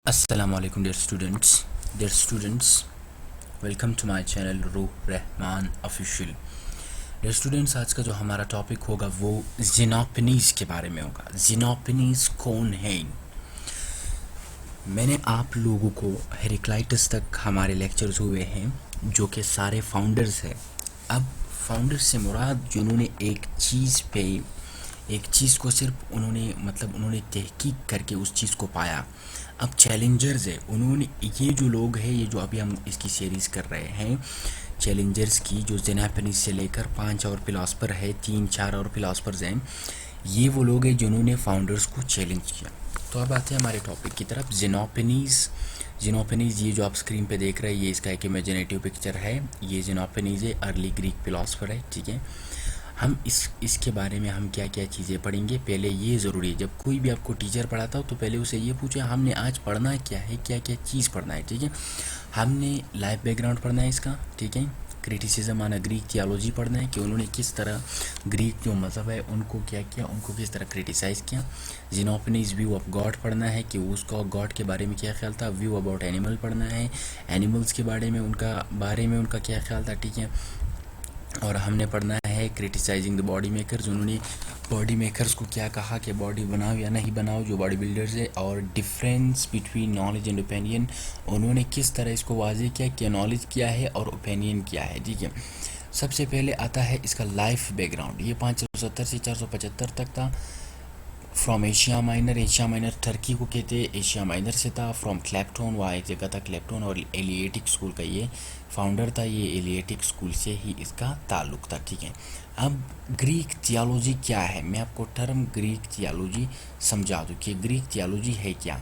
Assalamualaikum dear students, welcome to my channel रूह Rahman official. Dear students, आज का जो हमारा टॉपिक होगा वो जिनोपनीज़ के बारे में होगा। जिनोपनीज़ कौन है? मैंने आप लोगों को हेराक्लाइटस तक हमारे लेक्चर्स हुए हैं जो कि सारे फाउंडर्स हैं। अब फाउंडर्स से मुराद जिन्होंने एक चीज़ को सिर्फ उन्होंने तहकीक करके उस चीज़ को पाया। अब चैलेंजर्स है, उन्होंने ये जो लोग हैं, ये जो अभी हम इसकी सीरीज़ कर रहे हैं चैलेंजर्स की, जो जेनापनीज से लेकर 5 और फिलासफर है, 3-4 और फिलासफर्स हैं, ये वो लोग हैं जिन्होंने फाउंडर्स को चैलेंज किया। तो अब आते हैं हमारे टॉपिक की तरफ। जिनोपनीज़ ये जो आप स्क्रीन पे देख रहे हैं, ये इसका एक इमेजिनेटिव पिक्चर है। ये जिनोपनीज़ है, अर्ली ग्रीक फिलासफर है, ठीक है। हम इसके बारे में हम क्या क्या चीज़ें पढ़ेंगे। पहले ये ज़रूरी है, जब कोई भी आपको टीचर पढ़ाता हो तो पहले उसे ये पूछे हमने आज पढ़ना क्या है, क्या क्या चीज़ पढ़ना है, ठीक है। हमने लाइफ बैकग्राउंड पढ़ना है इसका, ठीक है। क्रिटिसिज्म आना ग्रीक थियोलॉजी पढ़ना है कि उन्होंने किस तरह ग्रीक जो मज़हब है उनको क्या किया, उनको किस तरह क्रिटिसाइज़ किया। जिनोपनीज़ व्यू ऑफ गॉड पढ़ना है कि उसका गॉड के बारे में क्या ख्याल था। व्यू अबाउट एनिमल पढ़ना है, एनिमल्स के बारे में उनका क्या ख्याल था, ठीक है। और हमने पढ़ना है क्रिटिसाइजिंग द बॉडी मेकर्स, उन्होंने बॉडी मेकर्स को क्या कहा कि बॉडी बनाओ या नहीं बनाओ, जो बॉडी बिल्डर्स है। और difference between knowledge and opinion, उन्होंने किस तरह इसको वाज़ेह किया कि नॉलेज क्या है और ओपिनियन क्या है, ठीक है। सबसे पहले आता है इसका लाइफ बैकग्राउंड। ये 570 से 475 तक था। फ्रॉम एशिया माइनर टर्की को कहते हैं, एशिया माइनर से था। फ्रॉम क्लेप्टोन, वहाँ एक जगह था क्लेप्टोन, और एलिएटिक स्कूल का ये फाउंडर था। ये एलिएटिक स्कूल से ही इसका ताल्लुक था, ठीक है। अब ग्रीक थियोलॉजी क्या है, मैं आपको टर्म ग्रीक थियोलॉजी समझा दूँ कि ग्रीक थियोलॉजी है क्या।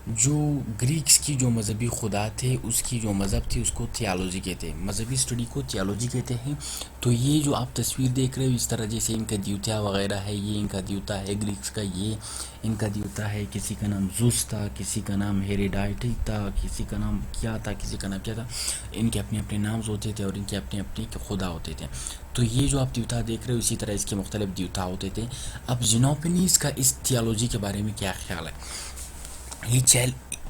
जो ग्रीक्स की जो मज़हबी खुदा थे, उसकी जो मज़हब थी, उसको थियोलॉजी कहते हैं। मज़हबी स्टडी को थियोलॉजी कहते हैं। तो ये जो आप तस्वीर देख रहे हो इस तरह, जैसे इनका द्यूता वगैरह है, ये इनका द्यूता है ग्रीक्स का, ये इनका द्यूता है। किसी का नाम जुस था, किसी का नाम हेरोडाइटी था, किसी का नाम क्या था, किसी का नाम क्या था। इनके अपने अपने नाम होते थे और इनके अपने अपने खुदा होते थे। तो ये जो आप द्यूता देख रहे हो, इसी तरह इसके मुख्तलिफ द्यूता होते थे। अब जिनोपनीज़ का इस थियोलॉजी के बारे में क्या ख्याल है?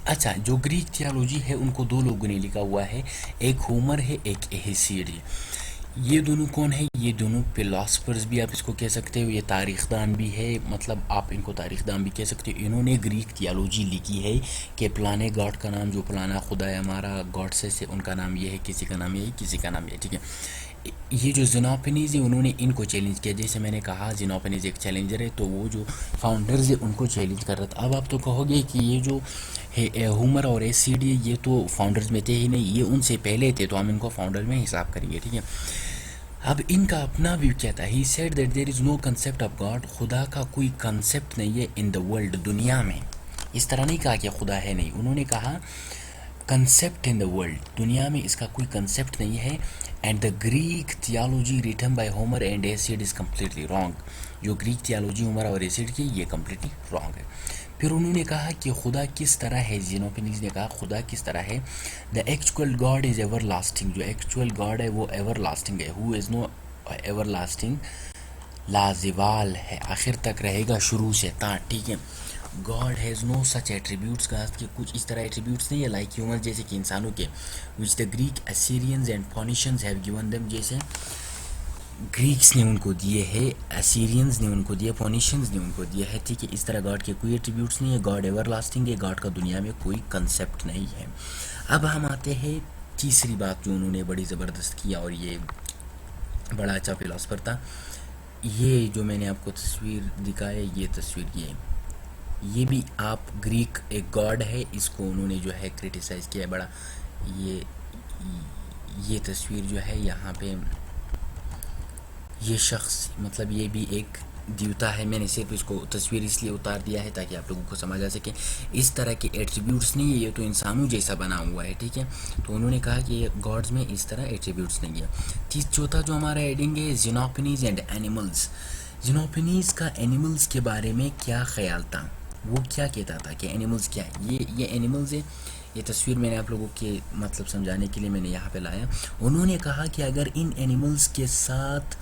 अच्छा, जो ग्रीक थियोलॉजी है उनको दो लोगों ने लिखा हुआ है, एक होमर है, एक हेसियड है। ये दोनों कौन है? ये दोनों फिलासफर्स भी आप इसको कह सकते हो, ये तारीखदान भी है, मतलब आप इनको तारीखदान भी कह सकते हो। इन्होंने ग्रीक थियोलॉजी लिखी है कि फलाने गॉड का नाम, जो फलाना खुदा है हमारा गॉड से उनका नाम ये है, किसी का नाम ये है, किसी का नाम ये है, ठीक है। ये जो जिनोपनीज़ है उन्होंने इनको चैलेंज किया। जैसे मैंने कहा जिनोपनीज़ एक चैलेंजर है, तो वो जो फाउंडर्स है उनको चैलेंज कर रहा था। अब आप तो कहोगे कि ये जो होमर और एसिडी ये तो फाउंडर्स में थे ही नहीं, ये उनसे पहले थे, तो हम इनको फाउंडर में हिसाब करेंगे, ठीक है। अब इनका अपना व्यू क्या था? He said that there is no concept of God, खुदा का कोई कंसेप्ट नहीं है इन द वर्ल्ड, दुनिया में। इस तरह नहीं कहा कि खुदा है नहीं, उन्होंने कहा कंसेप्ट इन द वर्ल्ड, दुनिया में इसका कोई कंसेप्ट नहीं है। And the Greek theology written by Homer and Hesiod is completely wrong. जो ग्रीक थियोलॉजी होमर और एसिड की, ये कम्प्लीटली रॉन्ग है। फिर उन्होंने कहा कि खुदा किस तरह है, जिनोपनीज़ ने कहा खुदा किस तरह है। The actual God is everlasting, जो एक्चुअल गॉड है वो एवर लास्टिंग है। Who is no everlasting, लाजिवाल है, आखिर तक रहेगा, शुरू से ता, ठीक है। God has no such attributes, कहा कि कुछ इस तरह एट्रीब्यूट्स नहीं है लाइक ह्यूमन, जैसे कि इंसानों के, which the Greek Assyrians and Phoenicians have given them, जैसे ग्रीक्स ने उनको दिए हैं, असीरियंस ने उनको दिए, फोनिशियंस ने उनको दिए है, ठीक है। इस तरह गॉड के कोई एट्रीब्यूट्स नहीं है, गॉड एवर लास्टिंग है, गॉड का दुनिया में कोई कंसेप्ट नहीं है। अब हम आते हैं तीसरी बात जो उन्होंने बड़ी ज़बरदस्त किया, और ये बड़ा अच्छा फिलासफर था। ये जो मैंने आपको तस्वीर दिखाया, ये तस्वीर ये भी आप ग्रीक एक गॉड है, इसको उन्होंने जो है क्रिटिसाइज़ किया है बड़ा। ये तस्वीर जो है यहाँ पे, ये शख्स मतलब ये भी एक द्यूता है। मैंने सिर्फ इसको तस्वीर इसलिए उतार दिया है ताकि आप लोगों को समझ आ सके। इस तरह के एट्रीब्यूट्स नहीं है, ये तो इंसानों जैसा बना हुआ है, ठीक है। तो उन्होंने कहा कि ये गॉड्स में इस तरह एट्रीब्यूट्स नहीं है। चौथा जो हमारा हेडिंग है, जिनोपनीज़ एंड एनिमल्स। जिनोपनीज़ का एनिमल्स के बारे में क्या ख्याल था, वो क्या कहता था कि एनिमल्स क्या है। ये एनिमल्स है, ये तस्वीर मैंने आप लोगों के मतलब समझाने के लिए मैंने यहाँ पे लाया। उन्होंने कहा कि अगर इन एनिमल्स के साथ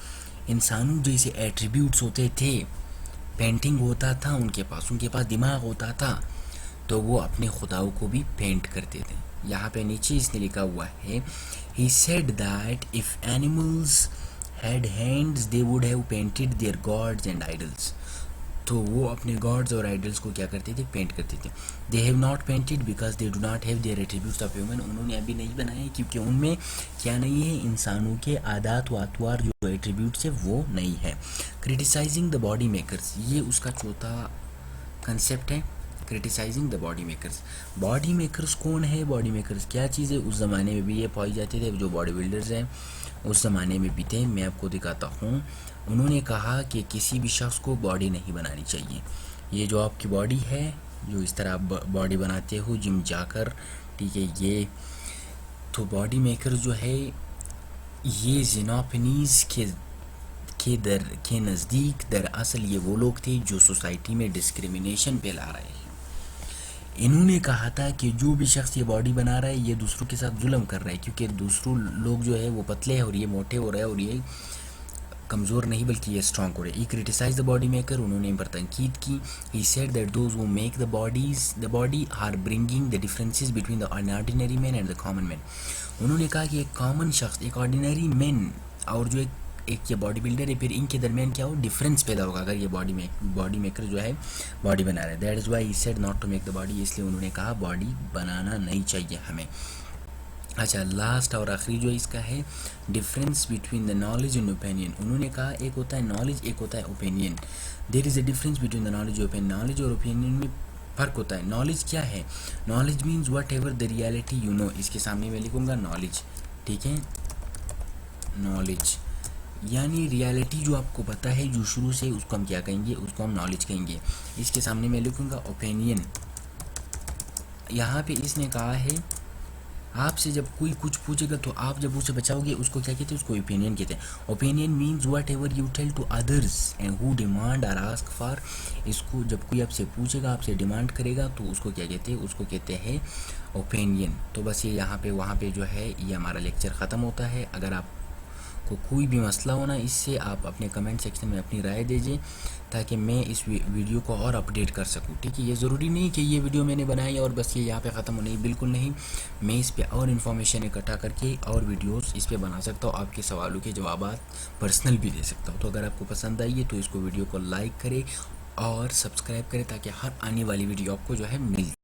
इंसानों जैसे एट्रीब्यूट्स होते थे, पेंटिंग होता था उनके पास दिमाग होता था, तो वो अपने खुदाओं को भी पेंट करते थे। यहाँ पे नीचे इसने लिखा हुआ है, he said that if animals had hands they would have painted their gods and idols. तो वो अपने गॉड्स और आइडल्स को क्या करते थे, पेंट करते थे। They have not painted because they do not have their attributes of human. उन्होंने अभी नहीं बनाए क्योंकि उनमें क्या नहीं है, इंसानों के आदात व अतवार जो एट्रीब्यूट्स है वो नहीं है। क्रिटिसाइजिंग द बॉडी मेकर्स, ये उसका चौथा कंसेप्ट है, criticising the body makers. Body makers कौन है, बॉडी मेकर्स क्या चीज़ है, उस ज़माने में भी ये पाए जाते थे, जो बॉडी बिल्डर्स हैं उस ज़माने में भी थे। मैं आपको दिखाता हूँ। उन्होंने कहा कि किसी भी शख्स को बॉडी नहीं बनानी चाहिए। ये जो आपकी बॉडी है, जो इस तरह आप बॉडी बनाते हो जिम जाकर, ठीक है, ये तो बॉडी मेकर जो है ये जिनोपनीज के नज़दीक दरअसल ये वो लोग थे जो सोसाइटी में डिस्क्रिमिनेशन फैला रहे हैं। इन्होंने कहा था कि जो भी शख्स ये बॉडी बना रहा है ये दूसरों के साथ जुल्म कर रहा है, क्योंकि दूसरों लोग जो है वो पतले हैं और ये मोटे हो रहे हैं और ये कमज़ोर नहीं बल्कि ये स्ट्रॉन्ग हो रहे हैं। He criticise the body maker, उन्होंने इन पर तनकीद की। He said that those who make the body are bringing the differences between the ordinary man and the common man. उन्होंने कहा कि एक कॉमन शख्स, एक ऑर्डिनरी मैन और जो एक ये बॉडी बिल्डर है, फिर इनके दरमियान क्या हो, डिफरेंस पैदा होगा अगर ये बॉडी मेकर जो है बॉडी बना रहा है। That is why he said not to make the body, इसलिए उन्होंने कहा बॉडी बनाना नहीं चाहिए हमें। अच्छा, लास्ट और आखिरी जो इसका है, difference between the knowledge and opinion. उन्होंने कहा एक होता है नॉलेज, एक होता है opinion. There is a difference between the knowledge और ओपिनियन। नॉलेज और ओपिनियन में फ़र्क होता है। नॉलेज क्या है, knowledge means whatever the reality you know. इसके सामने मैं लिखूँगा नॉलेज, ठीक है, नॉलेज यानी रियलिटी जो आपको पता है जो शुरू से, उसको हम क्या कहेंगे, उसको हम नॉलेज कहेंगे। इसके सामने मैं लिखूँगा ओपिनियन। यहाँ पे इसने कहा है आपसे जब कोई कुछ पूछेगा तो आप जब उसे बचाओगे उसको क्या कहते हैं, उसको ओपिनियन कहते हैं। Opinion means whatever you tell to others and who demand are ask for. इसको जब कोई आपसे पूछेगा, आपसे डिमांड करेगा तो उसको क्या कहते हैं, उसको कहते हैं ओपिनियन। तो बस ये यहाँ पे वहाँ पे जो है ये हमारा लेक्चर ख़त्म होता है। अगर आपको कोई भी मसला होना इससे, आप अपने कमेंट सेक्शन में अपनी राय दीजिए ताकि मैं इस वीडियो को और अपडेट कर सकूं, ठीक है। ये ज़रूरी नहीं कि ये वीडियो मैंने बनाई और बस ये यहाँ पे ख़त्म हो, नहीं, बिल्कुल नहीं। मैं इस पे और इन्फॉर्मेशन इकट्ठा करके और वीडियोस इस पे बना सकता हूँ, आपके सवालों के जवाब पर्सनल भी दे सकता हूँ। तो अगर आपको पसंद आई है तो इसको वीडियो को लाइक करें और सब्सक्राइब करें ताकि हर आने वाली वीडियो आपको जो है मिलती